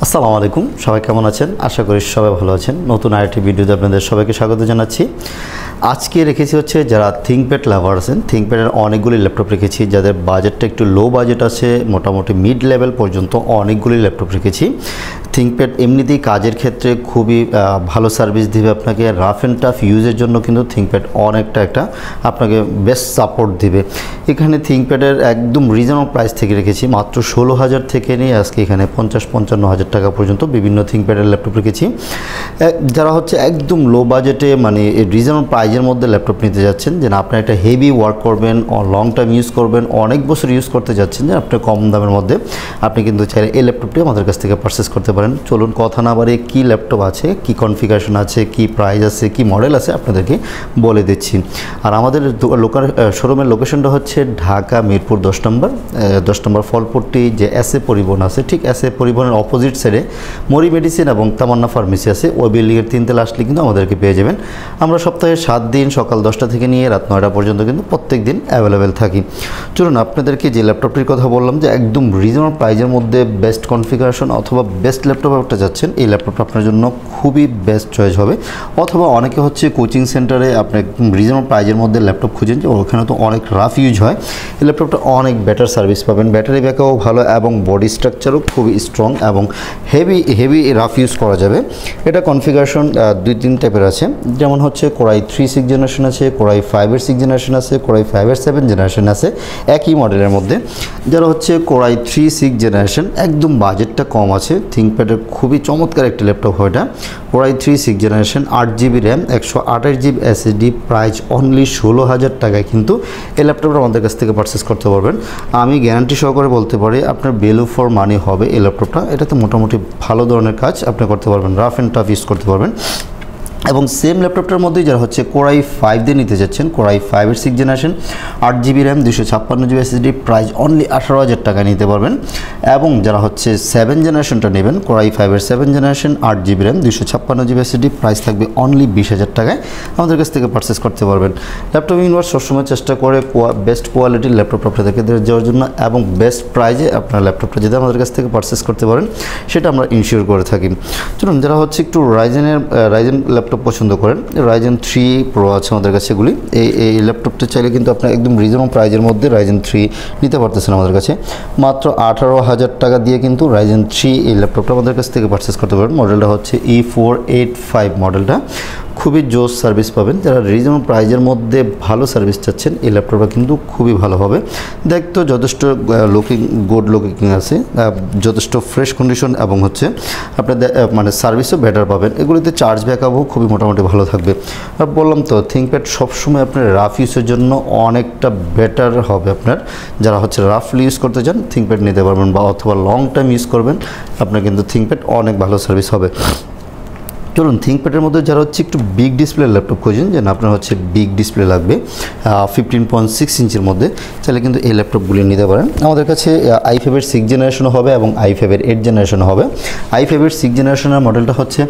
আসসালামু আলাইকুম, সবাই কেমন আছেন? আশা করি সবাই ভালো আছেন। নতুন আরেকটি ভিডিওতে আপনাদের সবাইকে স্বাগত জানাচ্ছি। আজকে রেখেছি হচ্ছে যারা থিংকপ্যাড লাভার আছেন, থিংকপ্যাডের অনেকগুলি ল্যাপটপ রেখেছি। যাদের বাজেটটা একটু লো বাজেট আছে, মোটামুটি মিড লেভেল পর্যন্ত অনেকগুলি ল্যাপটপ রেখেছি। থিংকপ্যাড এমনিতেই কাজের ক্ষেত্রে খুবই ভালো সার্ভিস দিবে আপনাকে। রাফ অ্যান্ড টাফ ইউজের জন্য কিন্তু থিংকপ্যাড অনেকটা আপনাকে বেস্ট সাপোর্ট দিবে। এখানে থিংকপ্যাডের একদম রিজনেবল প্রাইস থেকে রেখেছি, মাত্র 16,000 থেকে নিয়ে আজকে এখানে 50-55,000 টাকা পর্যন্ত বিভিন্ন থিংকপ্যাডের ল্যাপটপ রেখেছি। যারা হচ্ছে একদম লো বাজেটে মানে রিজনেবল প্রাইজের মধ্যে ল্যাপটপ নিতে যাচ্ছেন, যে না আপনি একটা হেভি ওয়ার্ক করবেন, লং টাইম ইউজ করবেন, অনেক বছর ইউজ করতে যাচ্ছেন, যে আপনি কম দামের মধ্যে আপনি কিন্তু চাইলে এই ল্যাপটপটি আমাদের কাছ থেকে পারচেস করতে পারেন। চলুন কথা না বাড়িয়ে কী ল্যাপটপ আছে, কী কনফিগারেশন আছে, কী প্রাইস আছে, কী মডেল আছে আপনাদেরকে বলে দিচ্ছি। আর আমাদের শোরুমের লোকেশনটা হচ্ছে ঢাকা মিরপুর 10 নম্বর ফলপট্টি যে এসএ পরিবহন আছে, ঠিক এসএ পরিবহনের অপোজিট সাইডে মরি মেডিসিন এবং তামান্না ফার্মেসি আছে। ওই বিল্ডিংয়ের 3 তলা আসলে কিন্তু আমাদেরকে পেয়ে যাবেন। আমরা সপ্তাহে 7 দিন সকাল 10টা থেকে নিয়ে রাত 9টা পর্যন্ত কিন্তু প্রত্যেক দিন অ্যাভেলেবেল থাকি। চলুন আপনাদেরকে যে ল্যাপটপটির কথা বললাম, যে একদম রিজনেবল প্রাইজের মধ্যে বেস্ট কনফিগারেশন অথবা বেস্ট ল্যাপটপ একটা যাচ্ছেন, এই ল্যাপটপটা আপনার জন্য খুবই বেস্ট চয়েস হবে। অথবা অনেকে হচ্ছে কোচিং সেন্টারে আপনি একদম রিজনেবল প্রাইজের মধ্যে ল্যাপটপ খুঁজেন, যে ওখানে তো অনেক রাফ ইউজ হয়, এই ল্যাপটপটা অনেক বেটার সার্ভিস পাবেন। ব্যাটারি ব্যাকআপও ভালো এবং বডি স্ট্রাকচারও খুবই স্ট্রং এবং হেভি রাফ ইউজ করা যাবে। এটা কনফিগারেশন 2-3 টাইপের আছে, যেমন হচ্ছে কোরাই 3 6 জেনারেশন আছে, কোরাই 5-এর 6 জেনারেশন আছে, কোরাই 5-এর 7 জেনারেশন আছে একই মডেলের মধ্যে। যারা হচ্ছে কোরাই 3 6 জেনারেশন, একদম বাজেটটা কম আছে, থিংকপ্যাডের খুবই চমৎকার একটা ল্যাপটপ হয় এটা। Core i 3 6 generation, 8GB RAM, 128GB SSD, price only 16,000 টাকায় কিন্তু এই ল্যাপটপটা আমাদের কাছ থেকে পারচেস করতে পারবেন। আমি গ্যারান্টি সহকারে বলতে পারি আপনার ভ্যালু ফর মানি হবে এই ল্যাপটপটা। এটাতে মোটামুটি ভালো ধরনের কাজ আপনি করতে পারবেন, রাফ অ্যান্ড টাফ ইউজ করতে পারবেন। এবং সেম ল্যাপটপটার মধ্যেই যারা হচ্ছে কোরাই 5 দিয়ে নিতে যাচ্ছেন, কোরাই 5-এর 6 generation, 8GB RAM, 256GB SSD, price only 18,000 টাকায় নিতে পারবেন। এবং যারা হচ্ছে 7 জেনারেশনটা নেবেন, কোরাই 5-এর 7 generation, 8GB RAM, 256GB SSD, price থাকবে অনলি 20,000 টাকায় আমাদের কাছ থেকে পারচেস করতে পারবেন। ল্যাপটপ ইউনিভার্স সবসময় চেষ্টা করে বেস্ট কোয়ালিটির ল্যাপটপ আপনাদেরকে দেওয়ার জন্য এবং বেস্ট প্রাইজে আপনার ল্যাপটপটা যদি আমাদের কাছ থেকে পারচেস করতে পারেন সেটা আমরা ইনশিওর করে থাকি। চলুন, যারা হচ্ছে একটু রাইজেন ল্যাপটপ পছন্দ করেন, রাইজেন 3 প্রো আছে আমাদের কাছে। এগুলি এই ল্যাপটপটা চাইলে কিন্তু আপনার একদম রিজনেবল প্রাইজের মধ্যে রাইজেন 3 নিতে পারতেছেন আমাদের কাছে। মাত্র 18,000 টাকা দিয়ে কিন্তু রাইজেন 3 এই ল্যাপটপটা আমাদের কাছ থেকে পারচেস করতে পারেন। মডেলটা হচ্ছে E485 মডেলটা, খুবই জোস সার্ভিস পাবেন। যারা রিজনেবল প্রাইজের মধ্যে ভালো সার্ভিস চাচ্ছেন, এই ল্যাপটপটা কিন্তু খুবই ভালো হবে। দেখতো যথেষ্ট গুড লুকিং আছে, যথেষ্ট ফ্রেশ কন্ডিশন এবং হচ্ছে আপনাদের মানে সার্ভিসও বেটার পাবেন। এগুলিতে চার্জ ব্যাকআপও খুবই মোটামুটি ভালো থাকবে। আর বললাম তো, থিংকপ্যাড সবসময় আপনার রাফ ইউজের জন্য অনেকটা বেটার হবে। আপনার যারা হচ্ছে রাফলি ইউজ করতে চান, থিংকপ্যাড নিতে পারবেন, বা অথবা লং টাইম ইউজ করবেন, আপনার কিন্তু থিংকপ্যাড অনেক ভালো সার্ভিস হবে। চলুন, থিংকপ্যাডের মধ্যে যারা হচ্ছে একটু বিগ ডিসপ্লে ল্যাপটপ খোঁজেন, যে আপনার হচ্ছে বিগ ডিসপ্লে লাগবে 15.6 ইঞ্চির মধ্যে, তাহলে কিন্তু এই ল্যাপটপগুলি নিতে পারেন। আমাদের কাছে i5-এর 6 জেনারেশনও হবে এবং i5-এর 8 জেনারেশনও হবে। i5-এর 6 জেনারেশনের মডেলটা হচ্ছে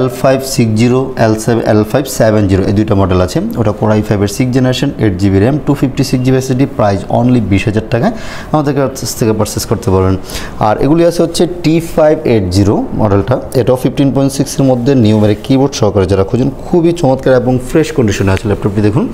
L560, L570, এই দুইটা মডেল আছে। ওটা কোরাই 5-এর 6 generation, 8GB RAM, 256GB SSD, price only 20,000 টাকায় আমাদের কাছ থেকে পারচেস করতে পারবেন। আর এগুলি আছে হচ্ছে T580 মডেলটা, এটাও 15.6-এর মধ্যে নিউমেরিক কিবোর্ড সহকারে যারা খুঁজেন, খুবই চমৎকার এবং ফ্রেশ কন্ডিশনে আছে ল্যাপটপটি। দেখুন,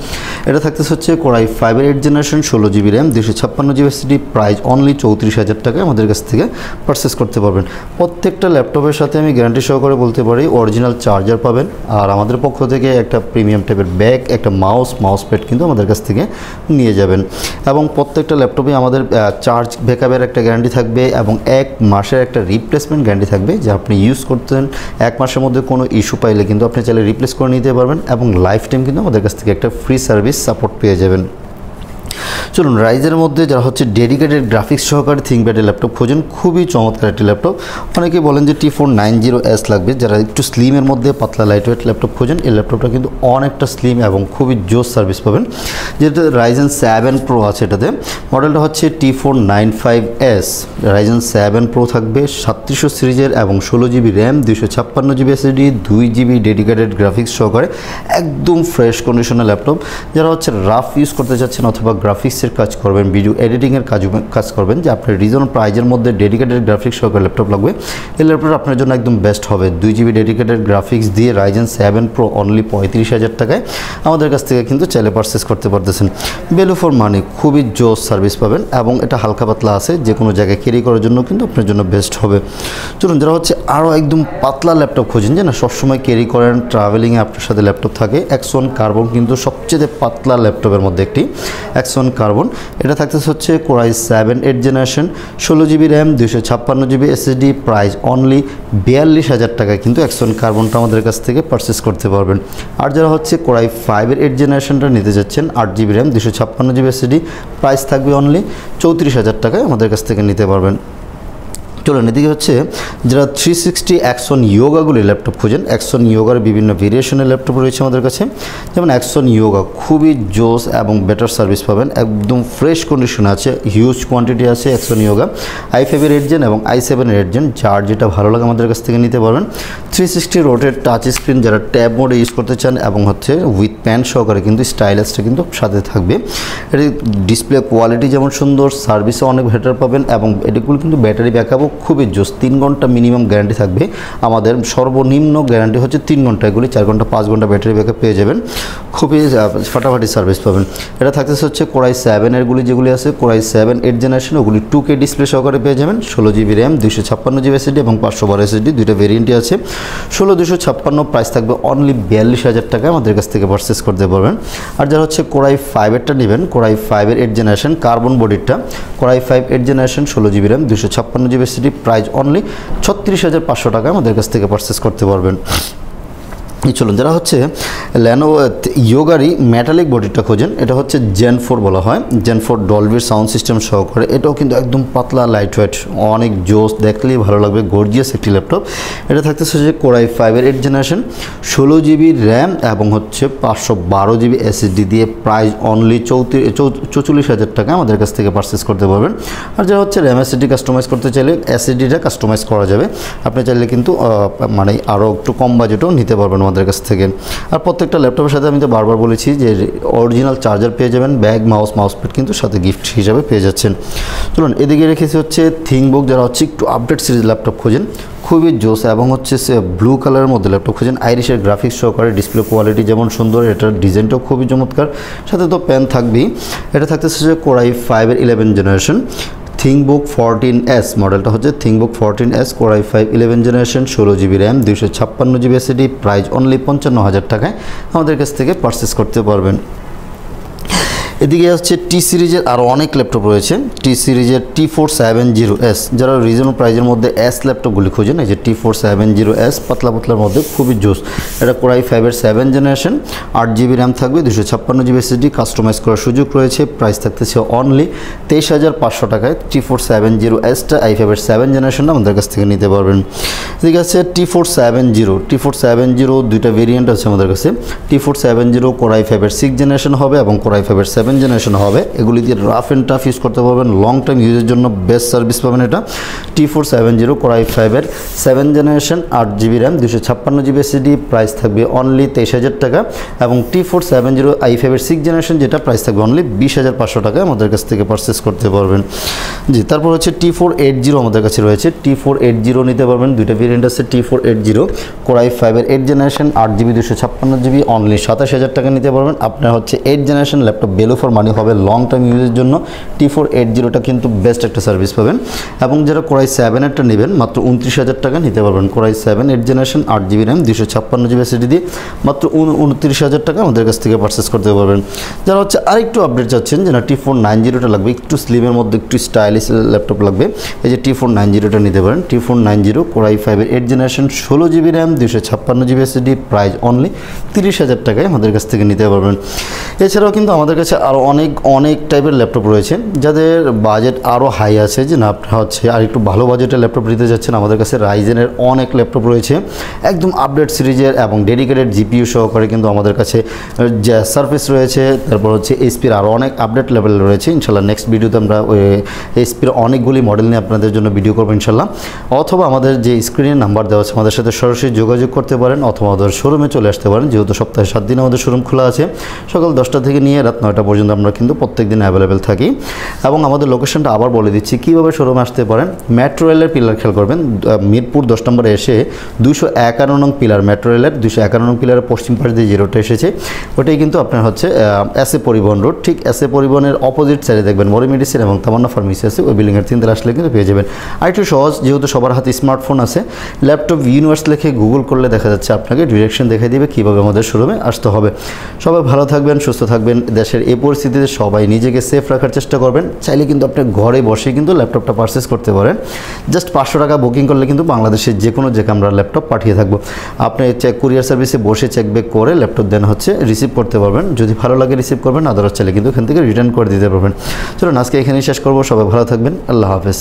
এটা থাকতেছে হচ্ছে কোরাই 5-এর 8 generation, 16GB RAM, 256GB SSD, price only 34,000 টাকায় আমাদের কাছ থেকে পারচেস করতে পারবেন। প্রত্যেকটা ল্যাপটপের সাথে আমি গ্যারান্টি সহকারে বলতে পারি অরিজিনাল চার্জার পাবেন। আর আমাদের পক্ষ থেকে একটা প্রিমিয়াম টাইপের ব্যাগ, একটা মাউস প্যাড কিন্তু আমাদের কাছ থেকে নিয়ে যাবেন। এবং প্রত্যেকটা ল্যাপটপে আমাদের চার্জ ব্যাকআপের একটা গ্যারান্টি থাকবে এবং 1 মাসের একটা রিপ্লেসমেন্ট গ্যারান্টি থাকবে, যে আপনি ইউজ করতেন 1 মাসের মধ্যে কোনো ইস্যু পাইলে কিন্তু আপনি চাইলে রিপ্লেস করে নিতে পারবেন এবং লাইফ টাইম কিন্তু আমাদের কাছ থেকে একটা ফ্রি সার্ভিস সাপোর্ট পেয়ে যাবেন। চলুন, রাইজের মধ্যে যারা হচ্ছে ডেডিকেটেড গ্রাফিক্স সহকারে থিংকপ্যাডের ল্যাপটপ খোঁজেন, খুবই চমৎকার একটি ল্যাপটপ। অনেকেই বলেন যে T490S লাগবে। যারা একটু স্লিমের মধ্যে পাতলা লাইটওয়েট ল্যাপটপ খোঁজেন, এই ল্যাপটপটা কিন্তু অনেকটা স্লিম এবং খুবই জোস সার্ভিস পাবেন। যেটা রাইজেন 7 প্রো আছে, এটাতে মডেলটা হচ্ছে T495S। রাইজেন 7 প্রো থাকবে 3700 সিরিজের এবং 16GB RAM, 256GB SSD, 2GB dedicated graphics সহকারে একদম ফ্রেশ কন্ডিশনের ল্যাপটপ। যারা হচ্ছে রাফ ইউজ করতে চাচ্ছেন অথবা গ্রাফিক্সের কাজ করবেন, ভিডিও এডিটিংয়ের কাজ করবেন, যে আপনার রিজনেবল প্রাইজের মধ্যে ডেডিকেটেড গ্রাফিক্স সহকারে ল্যাপটপ লাগবে, এই ল্যাপটপটা আপনার জন্য একদম বেস্ট হবে। 2GB ডেডিকেটেড গ্রাফিক্স দিয়ে Ryzen 7 Pro অনলি 35,000 টাকায় আমাদের কাছ থেকে কিন্তু চাইলে পারচেস করতে পারতেছেন। ভ্যালু ফর মানি, খুবই জোস সার্ভিস পাবেন এবং এটা হালকা পাতলা আছে, যে কোনো জায়গায় ক্যারি করার জন্য কিন্তু আপনার জন্য বেস্ট হবে। চলুন, যারা হচ্ছে আরও একদম পাতলা ল্যাপটপ খোঁজেন, যে না সবসময় ক্যারি করেন, ট্রাভেলিংয়ে আপনার সাথে ল্যাপটপ থাকে, X1 কার্বন কিন্তু সবচেয়ে পাতলা ল্যাপটপের মধ্যে একটি X1 কার্বন। এটা থাকতেছে হচ্ছে Core i7 8th generation, 16GB RAM, 256GB SSD, price only 42,000 টাকায় কিন্তু X1 কার্বনটা আমাদের কাছ থেকে পারচেস করতে পারবেন। আর যারা হচ্ছে Core i5 8th জেনারেশনটা নিতে যাচ্ছেন, 8GB RAM, 256GB SSD, price থাকবে অনলি 34,000 টাকায় আমাদের কাছ থেকে নিতে পারবেন। চলুন, এদিকে হচ্ছে যারা 360 Axon ইয়োগাগুলি ল্যাপটপ খোঁজেন, Axon ইয়োগার বিভিন্ন ভেরিয়েশনের ল্যাপটপ রয়েছে আমাদের কাছে, যেমন Axon ইয়োগা খুবই জোস এবং বেটার সার্ভিস পাবেন, একদম ফ্রেশ কন্ডিশনে আছে, হিউজ কোয়ান্টিটি আছে Axon ইয়োগা। i5 এর 8th জেন এবং i7 এর 8th জেন, যার যেটা ভালো লাগে আমাদের কাছ থেকে নিতে পারবেন। 360 রোটেট টাচ স্ক্রিন যারা ট্যাব মোডে ইউজ করতে চান এবং হচ্ছে উইথ প্যান সহকারে কিন্তু স্টাইলাসটা কিন্তু সাথে থাকবে। এটি ডিসপ্লে কোয়ালিটি যেমন সুন্দর, সার্ভিসও অনেক বেটার পাবেন এবং এগুলো কিন্তু ব্যাটারি ব্যাকআপও খুবই জোস, 3 ঘন্টা মিনিমাম গ্যারান্টি থাকবে। আমাদের সর্বনিম্ন গ্যারান্টি হচ্ছে 3 ঘন্টা, এগুলি 4 ঘন্টা 5 ঘন্টা ব্যাটারি ব্যাকআপ পেয়ে যাবেন, খুবই ফাটাফাটি সার্ভিস পাবেন। এটা থাকতেছে হচ্ছে Core i7 এরগুলি যেগুলি আছে, Core i7 8th জেনারেশন, ওগুলি 2K ডিসপ্লে সহকারে পেয়ে যাবেন, 16GB র্যাম, 256GB SSD এবং 512 SSD, দুইটা ভেরিয়েন্টই আছে। 16,256 প্রাইস থাকবে অনলি 42,000 টাকায় আমাদের কাছ থেকে পারচেস করতে পারবেন। আর যারা হচ্ছে Core i5 এরটা নেবেন, Core i5 এর 8th জেনারেশন কার্বন বডিটা, Core i5 8th generation, 16GB RAM, 256GB SSD, price only 36,500 টাকা আমাদের কাছ থেকে পারচেস করতে পারবেন। চলুন, যারা হচ্ছে ল্যানোভো ইয়োগারই মেটালিক বডিটা খোঁজেন, এটা হচ্ছে Gen 4 বলা হয়, Gen 4 ডলবির সাউন্ড সিস্টেম সহকারে, এটাও কিন্তু একদম পাতলা লাইট ওয়েট, অনেক জোস, দেখলেই ভালো লাগবে, গর্জিয়াস একটি ল্যাপটপ। এটা থাকতেছে যে Core i5 এর 8th জেনারেশন, 16GB র্যাম এবং হচ্ছে 512GB SSD দিয়ে, প্রাইস অনলি 44,000 টাকা আমাদের কাছ থেকে পারচেস করতে পারবেন। আর যারা হচ্ছে র্যাম SSD কাস্টমাইজ করতে চাইলে SSDটা কাস্টমাইজ করা যাবে, আপনি চাইলে কিন্তু মানে আরও একটু কম বাজেটও নিতে পারবেন আমাদের কাছ থেকে। আর প্রত্যেকটা ল্যাপটপের সাথে আমি তো বারবার বলেছি যে অরিজিনাল চার্জার পেয়ে যাবেন, ব্যাগ, মাউসপ্যাড কিন্তু সাথে গিফট হিসাবে পেয়ে যাচ্ছেন। চলুন, এদিকে রেখেছি হচ্ছে থিংকবুক, যারা হচ্ছে একটু আপডেট সিরিজ ল্যাপটপ খোঁজেন, খুবই জোস এবং হচ্ছে ব্লু কালারের মধ্যে ল্যাপটপ খোঁজেন, আইরিশের গ্রাফিক্স সহকারে, ডিসপ্লে কোয়ালিটি যেমন সুন্দর, এটার ডিজাইনটাও খুবই চমৎকার, সাথে তো প্যান থাকবেই। এটা থাকতেছে যে Core i5 এর 11th জেনারেশন, থিংকবুক 14S মডেলটা হচ্ছে থিংকবুক 14S, Core i5 11th generation, 16GB RAM, 256GB SSD, price only 55,000 টাকায় আমাদের কাছ থেকে পারচেস করতে পারবেন। এদিকে হচ্ছে টি সিরিজের আরও অনেক ল্যাপটপ রয়েছে, টি সিরিজের T470S, যারা রিজনেবল প্রাইজের মধ্যে S ল্যাপটপগুলি খোঁজেন, এই যে T470S পাতলা পাতলার মধ্যে খুবই জোস। এটা Core i5 এর 7th জেনারেশন, 8GB র্যাম থাকবে, 256GB SSD, কাস্টমাইজ করার সুযোগ রয়েছে, প্রাইস থাকতেছে অনলি 23,500 টাকায়। T470Sটা i5 এর 7th জেনারেশনটা আমাদের কাছ থেকে নিতে পারবেন। এদিকে আছে T470 দুইটা ভেরিয়েন্ট আছে আমাদের কাছে, T470 Core i5 এর 6th জেনারেশন হবে এবং Core i5 এর 7th জেনারেশন হবে, এগুলি দিয়ে রাফ অ্যান্ড টাফ ইউজ করতে পারবেন, লং টাইম ইউজের জন্য বেস্ট সার্ভিস পাবেন। এটা T470 Core i5 এর 7th generation, 8GB RAM, 256GB SSD, price থাকবে অনলি 23,000 টাকা এবং T470 i5 এর 6th জেনারেশন, যেটা প্রাইস থাকবে অনলি 20,500 টাকা আমাদের কাছ থেকে পারচেস করতে পারবেন। জি, তারপর হচ্ছে T480 আমাদের কাছে রয়েছে, T480 নিতে পারবেন, দুইটা ভেরিয়েন্ট আছে, T480 Core i5 এর 8th generation, 8GB 256GB, only 27,000 টাকা নিতে পারবেন। আপনার হচ্ছে 8th generation laptop value for money হবে, লং টাইম ইউজের জন্য T480টা কিন্তু বেস্ট একটা সার্ভিস পাবেন। এবং যারা Core i7 এরটা নেবেন, মাত্র 29,000 টাকা নিতে পারবেন। Core i7 8th generation, 8GB RAM, 256GB SSD দিয়ে মাত্র 29,000 টাকা আমাদের কাছ থেকে পারচেস করতে পারবেন। যারা হচ্ছে আরেকটু আপডেট চাচ্ছেন, যে না T490টা লাগবে, একটু স্লিমের মধ্যে একটু স্টাইলিশ ল্যাপটপ লাগবে, এই যে T490টা নিতে পারেন। T490 Core i5 এর 8th generation, 16GB RAM, 256GB SSD, price only 30,000 টাকায় আমাদের কাছ থেকে নিতে পারবেন। এছাড়াও কিন্তু আমাদের কাছে আরও অনেক টাইপের ল্যাপটপ রয়েছে, যাদের বাজেট আরও হাই আছে, যে না আপনারা হচ্ছে আর একটু ভালো বাজেটের ল্যাপটপ নিতে যাচ্ছেন, আমাদের কাছে রাইজেনের অনেক ল্যাপটপ রয়েছে, একদম আপডেট সিরিজের এবং ডেডিকেটেড জিপিইউ সহকারে কিন্তু আমাদের কাছে সারফেস রয়েছে। তারপর হচ্ছে এইচপির আরও অনেক আপডেট লেভেল রয়েছে। ইনশাল্লাহ নেক্সট ভিডিওতে আমরা ওই এইচপির অনেকগুলি মডেল নিয়ে আপনাদের জন্য ভিডিও করবো ইনশাল্লাহ। অথবা আমাদের যে স্ক্রিনে নাম্বার দেওয়া আছে, আমাদের সাথে সরাসরি যোগাযোগ করতে পারেন, অথবা আমাদের শোরুমে চলে আসতে পারেন, যেহেতু সপ্তাহে 7 দিন আমাদের শোরুম খোলা আছে, সকাল 10টা থেকে নিয়ে রাত 9টা পর্যন্ত। পর্যন্ত আমরা কিন্তু প্রত্যেকদিন অ্যাভেলেবেল থাকি। এবং আমাদের লোকেশনটা আবার বলে দিচ্ছি কীভাবে শোরুমে আসতে পারেন। মেট্রো রেলের পিলার খেয়াল করবেন, মিরপুর 10 নম্বরে এসে 251 নং পিলার, মেট্রো রেলের 251 নং পিলারের পশ্চিম পাশে যে রোডটা এসেছে ওটাই কিন্তু আপনার হচ্ছে এসএ পরিবহন রোড। ঠিক এসএ পরিবহনের অপোজিট সাইডে দেখবেন মরি মেডিসিন এবং তামান্না ফার্মেসি আছে, ওই বিল্ডিংয়ের 3 তলা আসলে কিন্তু পেয়ে যাবেন। আর একটু সহজ, যেহেতু সবার হাতে স্মার্টফোন আছে, ল্যাপটপ ইউনিভার্স লিখে গুগল করলে দেখা যাচ্ছে আপনাকে ডিরেকশন দেখিয়ে দিবে কীভাবে আমাদের শোরুমে আসতে হবে। সবাই ভালো থাকবেন, সুস্থ থাকবেন। দেশের এই পরিস্থিতিতে সবাই নিজেকে সেফ রাখার চেষ্টা করবেন। চাইলে কিন্তু আপনি ঘরে বসে কিন্তু ল্যাপটপটা পারচেস করতে পারেন। জাস্ট 500 টাকা বুকিং করলে কিন্তু বাংলাদেশের যে কোনো জায়গায় আমরা ল্যাপটপ পাঠিয়ে থাকবো। আপনি কুরিয়ার সার্ভিসে বসে চেক ব্যাক করে ল্যাপটপ দেন হচ্ছে রিসিভ করতে পারবেন। যদি ভালো লাগে রিসিভ করবেন, আদারওয়াইজ চাইলে কিন্তু এখান থেকে রিটার্ন করে দিতে পারবেন। চলুন আজকে এখানেই শেষ করবো। সবাই ভালো থাকবেন, আল্লাহ হাফেজ।